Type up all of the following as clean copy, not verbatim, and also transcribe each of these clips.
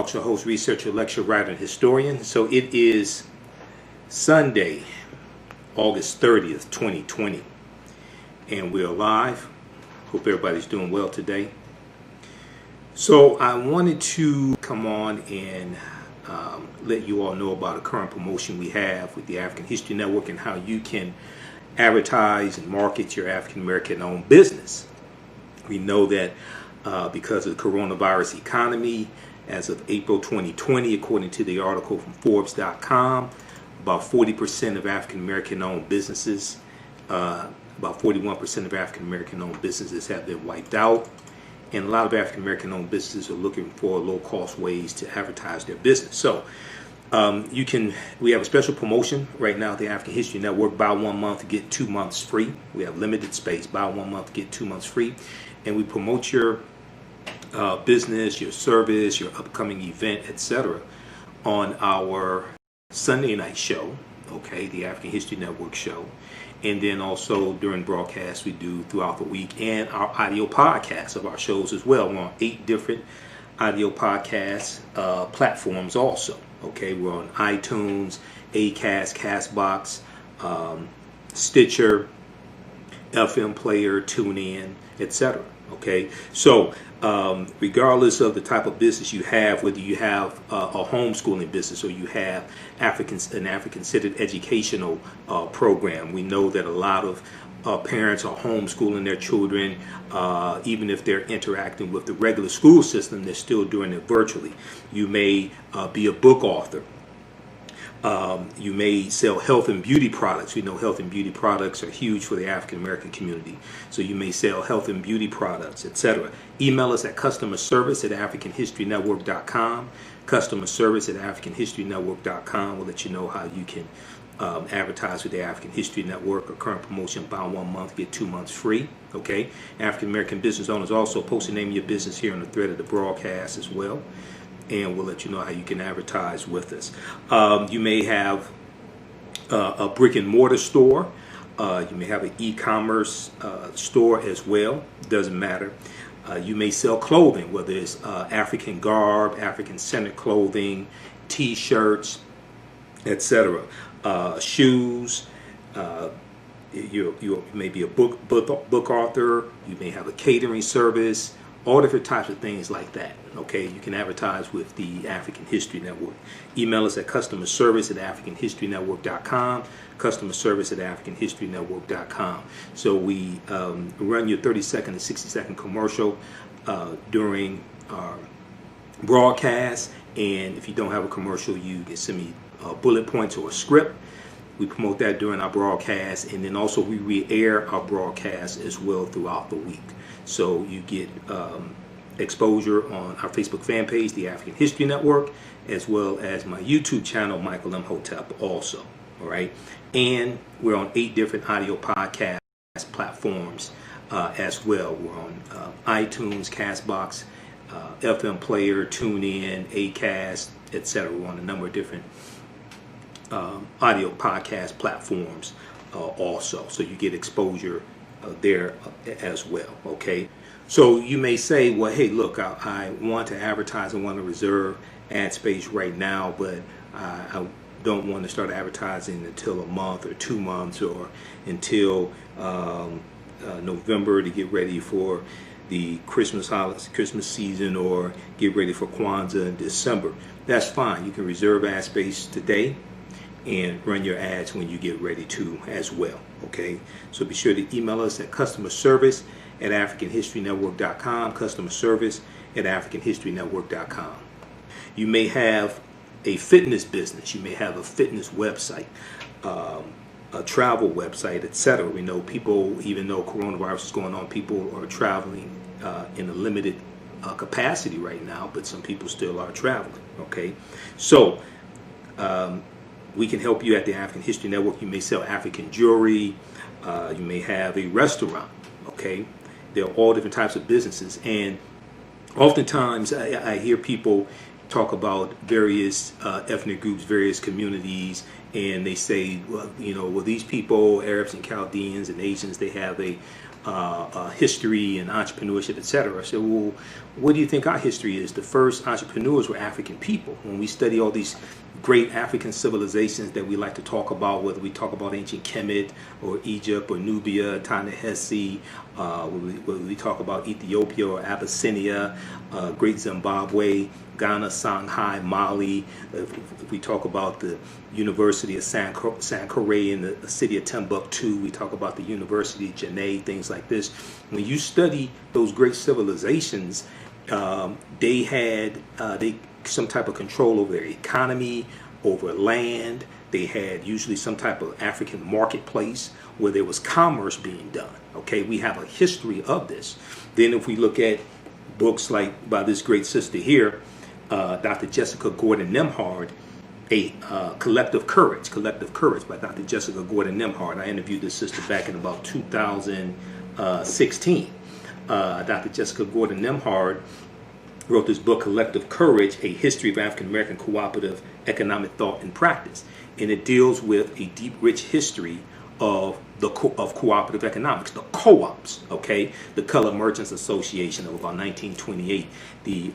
cultural host, researcher, lecturer, writer, and historian. So it is Sunday, August 30th, 2020, and we're live. Hope everybody's doing well today. So I wanted to come on and let you all know about a current promotion we have with the African History Network and how you can advertise and market your African American owned business. We know that because of the coronavirus economy, as of April 2020, according to the article from Forbes.com, about 40% of African American owned businesses, about 41% of African American owned businesses have been wiped out. And a lot of African American owned businesses are looking for low cost ways to advertise their business. So we have a special promotion right now at the African History Network. Buy 1 month, get 2 months free. We have limited space. Buy 1 month, get 2 months free. And we promote your business, your service, your upcoming event, etc. on our Sunday night show, okay, the African History Network show. And then also during broadcasts we do throughout the week, and our audio podcasts of our shows as well. We're on 8 different audio podcast platforms also. Okay, we're on iTunes, Acast, Castbox, Stitcher, FM Player, TuneIn, etc. Okay, so regardless of the type of business you have, whether you have a homeschooling business or you have an African-centered educational program, we know that a lot of parents are homeschooling their children. Even if they're interacting with the regular school system, they're still doing it virtually. You may be a book author. You may sell health and beauty products. We know health and beauty products are huge for the African American community. So you may sell health and beauty products, etc. Email us at customerservice@africanhistorynetwork.com. Customerservice@africanhistorynetwork.com will let you know how you can advertise with the African History Network. A current promotion: buy 1 month, get 2 months free. Okay. African American business owners also post the name of your business here on the thread of the broadcast as well, and we'll let you know how you can advertise with us. You may have a brick and mortar store. You may have an e-commerce store as well. Doesn't matter. You may sell clothing, whether it's African garb, African-centered clothing, T-shirts, etc. Shoes. You may be a book author. You may have a catering service. All different types of things like that. Okay, you can advertise with the African History Network. Email us at customerservice@africanhistorynetwork.com. Customerservice@africanhistorynetwork.com. So we run your 30-second and 60-second commercial during our broadcast. And if you don't have a commercial, you can send me bullet points or a script. We promote that during our broadcast, and then also we re-air our broadcast as well throughout the week. So you get exposure on our Facebook fan page, the African History Network, as well as my YouTube channel, Michael M. Hotep, also. All right, and we're on 8 different audio podcast platforms as well. We're on iTunes, Castbox, FM Player, TuneIn, Acast, etc. We're on a number of different audio podcast platforms also, so you get exposure there as well. Okay, so you may say, well, hey, look, I want to advertise and want to reserve ad space right now, but I don't want to start advertising until a month or 2 months or until November to get ready for the Christmas holidays, Christmas season, or get ready for Kwanzaa in December. That's fine. You can reserve ad space today and run your ads when you get ready to as well. Okay, so be sure to email us at customerservice@africanhistorynetwork.com. Customerservice@africanhistorynetwork.com. You may have a fitness business. You may have a fitness website, a travel website, etc. We know people, even though coronavirus is going on, people are traveling in a limited capacity right now, but some people still are traveling. Okay, so we can help you at the African History Network. You may sell African jewelry. You may have a restaurant. Okay, there are all different types of businesses, and oftentimes I hear people talk about various ethnic groups, various communities, and they say, well, these people, Arabs and Chaldeans and Asians, they have a history and entrepreneurship, etc. I said, well, what do you think our history is? The first entrepreneurs were African people. When we study all these great African civilizations that we like to talk about, whether we talk about ancient Kemet or Egypt or Nubia, Ta-Nehisi, whether we talk about Ethiopia or Abyssinia, Great Zimbabwe, Ghana, Shanghai, Mali, if we talk about the University of Sankore in the city of Timbuktu, we talk about the University of Janneh, things like this. When you study those great civilizations, they had some type of control over their economy, over land. They had usually some type of African marketplace where there was commerce being done. Okay, we have a history of this. Then if we look at books like by this great sister here, Dr. Jessica Gordon Nemhard, a Collective Courage by Dr. Jessica Gordon Nemhard. I interviewed this sister back in about 2016. Dr. Jessica Gordon Nemhard wrote this book, Collective Courage, A History of African American Cooperative Economic Thought and Practice. And it deals with a deep, rich history of cooperative economics, the co-ops, okay? The Colored Merchants Association of about 1928, the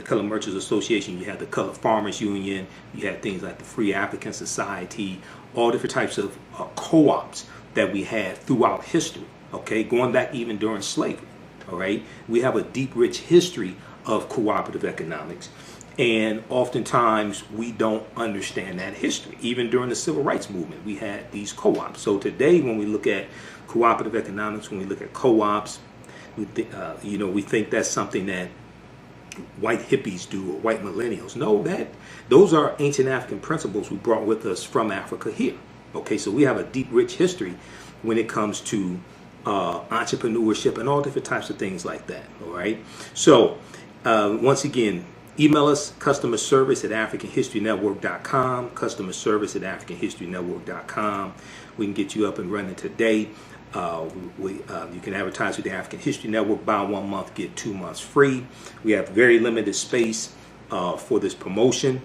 Colored Merchants Association, you had the Colored Farmers Union, you had things like the Free African Society, all different types of co-ops that we had throughout history, okay, going back even during slavery, all right? We have a deep, rich history of cooperative economics, and oftentimes we don't understand that history. Even during the Civil Rights Movement, we had these co-ops. So today, when we look at cooperative economics, when we look at co-ops, we think that's something that white hippies do or white millennials. No, those are ancient African principles we brought with us from Africa here. Okay, so we have a deep, rich history when it comes to entrepreneurship and all different types of things like that. All right. So once again, email us customerservice@africanhistorynetwork.com. Customerservice@africanhistorynetwork.com. We can get you up and running today. You can advertise with the African History Network. Buy 1 month, get 2 months free. We have very limited space for this promotion,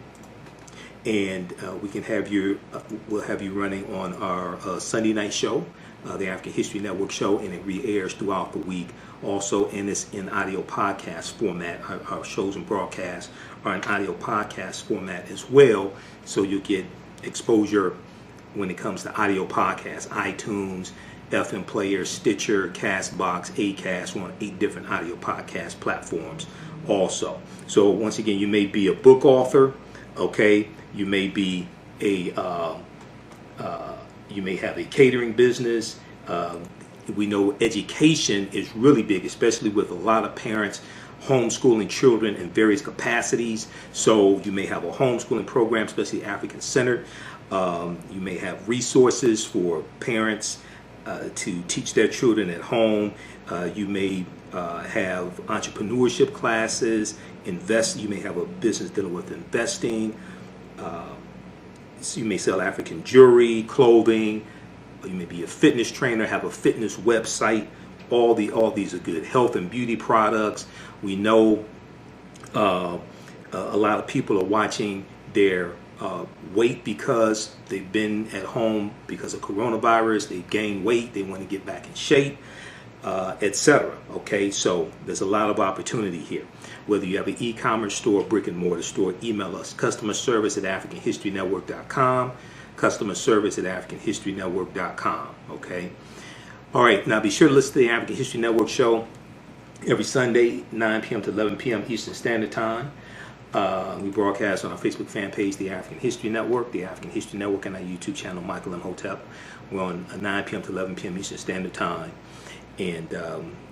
and we can have we'll have you running on our Sunday night show, the African History Network show, and it re-airs throughout the week. Also, and it's in audio podcast format. Our shows and broadcasts are in audio podcast format as well, so you'll get exposure when it comes to audio podcasts, iTunes, FM Player, Stitcher, Castbox, Acast. We're on 8 different audio podcast platforms also. So once again, you may be a book author, okay? You may be you may have a catering business. We know education is really big, especially with a lot of parents homeschooling children in various capacities. So you may have a homeschooling program, especially African-centered. You may have resources for parents to teach their children at home. You may have entrepreneurship classes, you may have a business dealing with investing. So you may sell African jewelry, clothing. You may be a fitness trainer, have a fitness website. All these are good. Health and beauty products. We know a lot of people are watching their weight because they've been at home because of coronavirus. They gained weight. They want to get back in shape, etc. Okay, so there's a lot of opportunity here. Whether you have an e-commerce store, brick and mortar store, email us customerservice@africanhistorynetwork.com. Customerservice@africanhistorynetwork.com. Okay. All right. Now be sure to listen to the African History Network show every Sunday, 9 p.m. to 11 p.m. Eastern Standard Time. We broadcast on our Facebook fan page, The African History Network, The African History Network, and our YouTube channel, Michael M. Hotep. We're on 9 p.m. to 11 p.m. Eastern Standard Time. And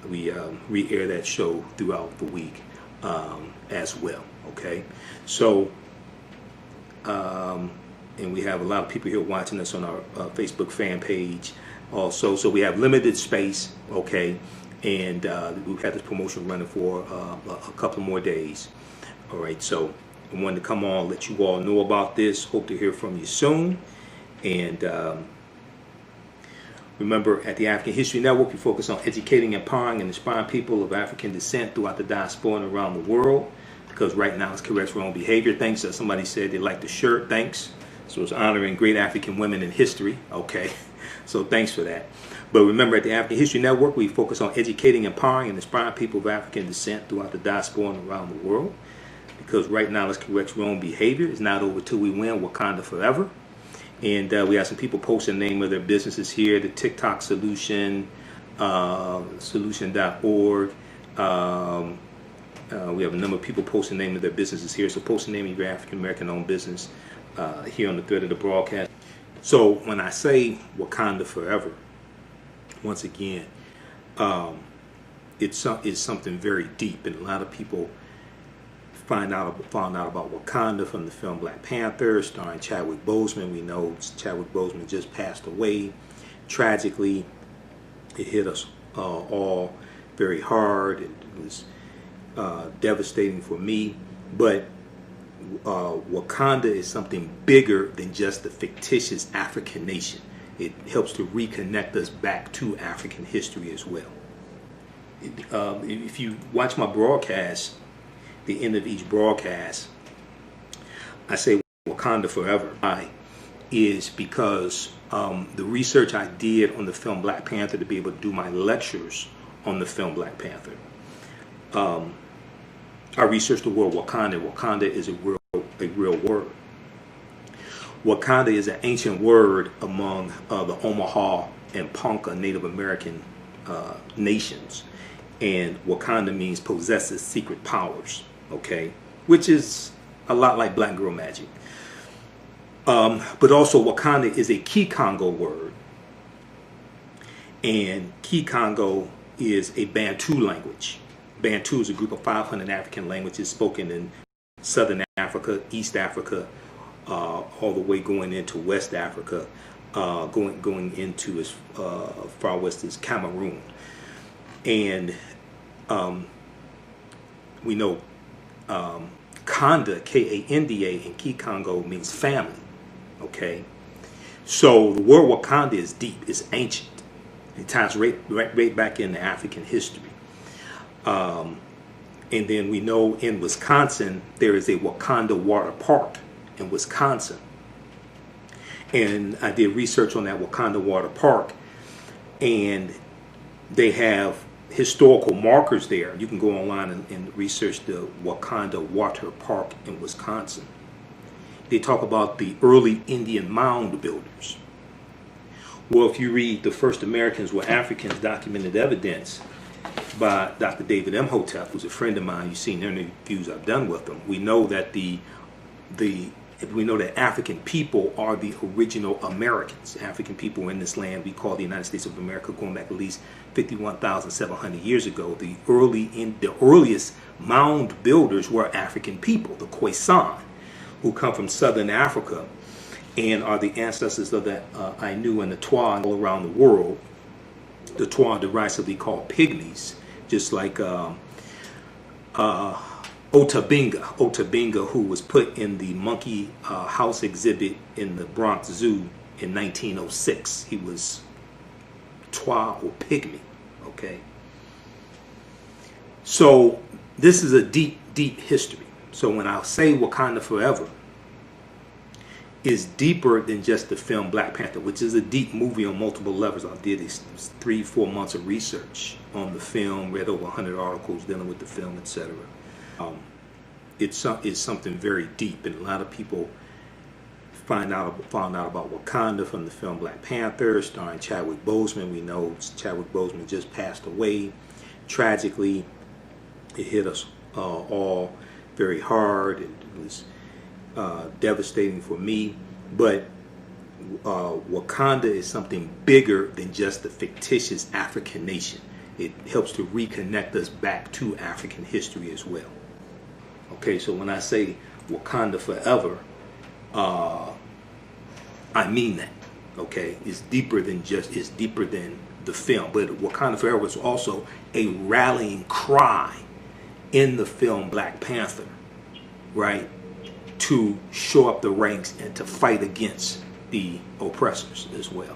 we re-air that show throughout the week as well. Okay? So, and we have a lot of people here watching us on our Facebook fan page also. So we have limited space, okay? And we've had this promotion running for a couple more days. All right, so I wanted to come on, let you all know about this. Hope to hear from you soon. And remember, at the African History Network, we focus on educating, empowering, and inspiring people of African descent throughout the diaspora and around the world. Because right now it's correct for own behavior. Thanks. Somebody said they like the shirt. Thanks. So it's honoring great African women in history. Okay, so thanks for that. But remember, at the African History Network, we focus on educating, empowering, and inspiring people of African descent throughout the diaspora and around the world. Because right now, let's correct wrong behavior. It's not over till we win. Wakanda Forever. And we have some people posting the name of their businesses here. The TikTok Solution, solution.org. We have a number of people posting the name of their businesses here. So post the name of your African American owned business here on the thread of the broadcast. So when I say Wakanda Forever, once again, it's something very deep, and a lot of people found out about Wakanda from the film Black Panther, starring Chadwick Boseman. We know Chadwick Boseman just passed away. Tragically, it hit us all very hard. It was devastating for me, but Wakanda is something bigger than just the fictitious African nation. It helps to reconnect us back to African history as well. If you watch my broadcast, the end of each broadcast, I say Wakanda Forever. Why? Is because the research I did on the film Black Panther to be able to do my lectures on the film Black Panther. I researched the word Wakanda. Wakanda is a real word. Wakanda is an ancient word among the Omaha and Ponca Native American nations, and Wakanda means possesses secret powers. Okay, which is a lot like Black Girl Magic. But also Wakanda is a Kikongo word, and Kikongo is a Bantu language. Bantu is a group of 500 African languages spoken in Southern Africa, East Africa, all the way going into West Africa, going into as far west as Cameroon. And we know Kanda, K-A-N-D-A, in Kikongo means family. Okay, so the word Wakanda is deep, it's ancient. It ties right back into African history. And then we know in Wisconsin there is a Wakanda Water Park in Wisconsin. And I did research on that Wakanda Water Park, and they have historical markers there. You can go online and research the Wakanda Water Park in Wisconsin. They talk about the early Indian mound builders. Well, if you read The First Americans Were Africans, Documented Evidence by Dr. David Imhotep, who's a friend of mine, you've seen interviews I've done with him, we know that African people are the original Americans. African people in this land we call the United States of America, going back at least 51,700 years ago. The earliest mound builders were African people, the Khoisan, who come from southern Africa and are the ancestors of the Ainu and the Twa all around the world. The Twa are derisively called pygmies, just like Otabinga, who was put in the monkey house exhibit in the Bronx Zoo in 1906. He was Twa or pygmy. Okay. So this is a deep, deep history. So when I say Wakanda Forever, is deeper than just the film Black Panther, which is a deep movie on multiple levels. I did 3-4 months of research on the film, read over 100 articles dealing with the film, etc. It's something very deep, and a lot of people found out about Wakanda from the film Black Panther, starring Chadwick Boseman. We know Chadwick Boseman just passed away. Tragically, it hit us all very hard. It was devastating for me, but Wakanda is something bigger than just the fictitious African nation. It helps to reconnect us back to African history as well. Okay, so when I say Wakanda Forever, I mean that. Okay, it's deeper than the film, but Wakanda Forever is also a rallying cry in the film Black Panther, right? To show up the ranks and to fight against the oppressors as well.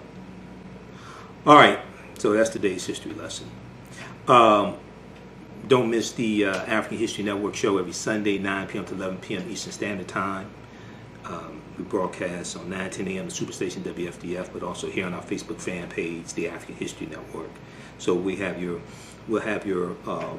All right, so that's today's history lesson. Don't miss the African History Network show every Sunday, 9 p.m. to 11 p.m. Eastern Standard Time. We broadcast on 9:10 a.m. the Superstation WFDF, but also here on our Facebook fan page, the African History Network. So we'll have your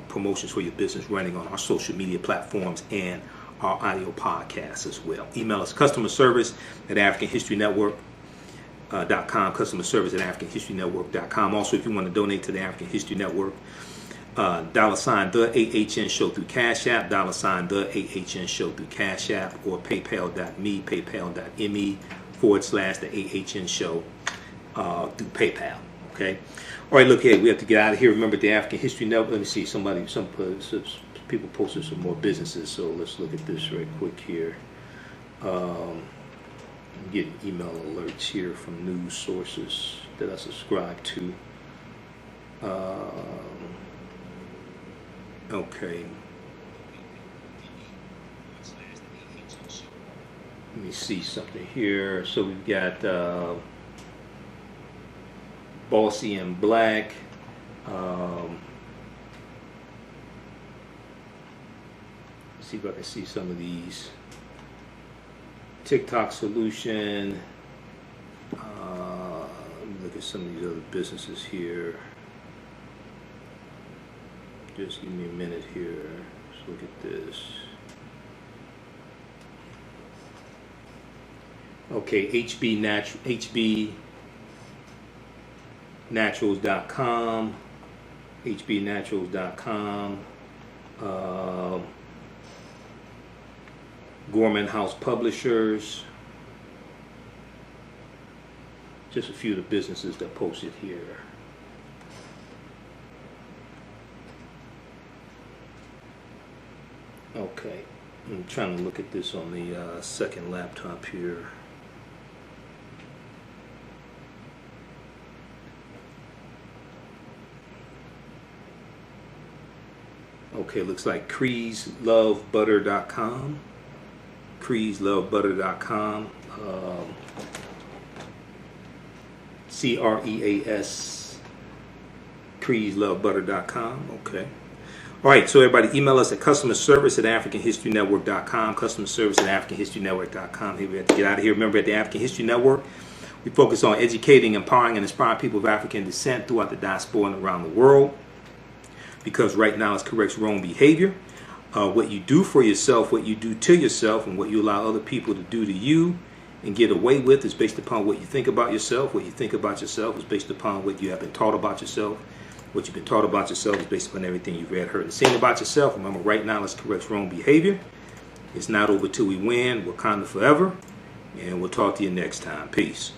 promotions for your business running on our social media platforms and our audio podcasts as well. Email us customer service at AfricanHistoryNetwork.com, customer service at AfricanHistoryNetwork.com. Also, if you want to donate to the African History Network, $, the AHN show through Cash App, $, the AHN show through Cash App, or paypal.me, paypal.me/the AHN show through PayPal. Okay. All right, look here, we have to get out of here. Remember the African History Network. Let me see, some people posted some more businesses, so let's look at this right quick here. I'm getting email alerts here from news sources that I subscribe to. Okay. Let me see something here. So we've got Bossy and Black. See if I can see some of these. TikTok Solution. Let me look at some of these other businesses here. Just give me a minute here. Let's look at this. Okay, HBNaturals.com. HBNaturals.com. Gorman House Publishers. Just a few of the businesses that posted here. Okay, I'm trying to look at this on the second laptop here. Okay, looks like CreasLoveButter.com. CreasLoveButter.com. CREAS. CreasLoveButter.com. Okay. All right, so everybody email us at customer service at AfricanHistoryNetwork.com. Customer service at AfricanHistoryNetwork.com. Here we have to get out of here. Remember, at the African History Network, we focus on educating, empowering, and inspiring people of African descent throughout the diaspora and around the world. Because right now it corrects wrong behavior. What you do for yourself, what you do to yourself, and what you allow other people to do to you and get away with is based upon what you think about yourself. What you think about yourself is based upon what you have been taught about yourself. What you've been taught about yourself is based upon everything you've read, heard, and seen about yourself. Remember, right now, let's correct wrong behavior. It's not over till we win. Wakanda forever. And we'll talk to you next time. Peace.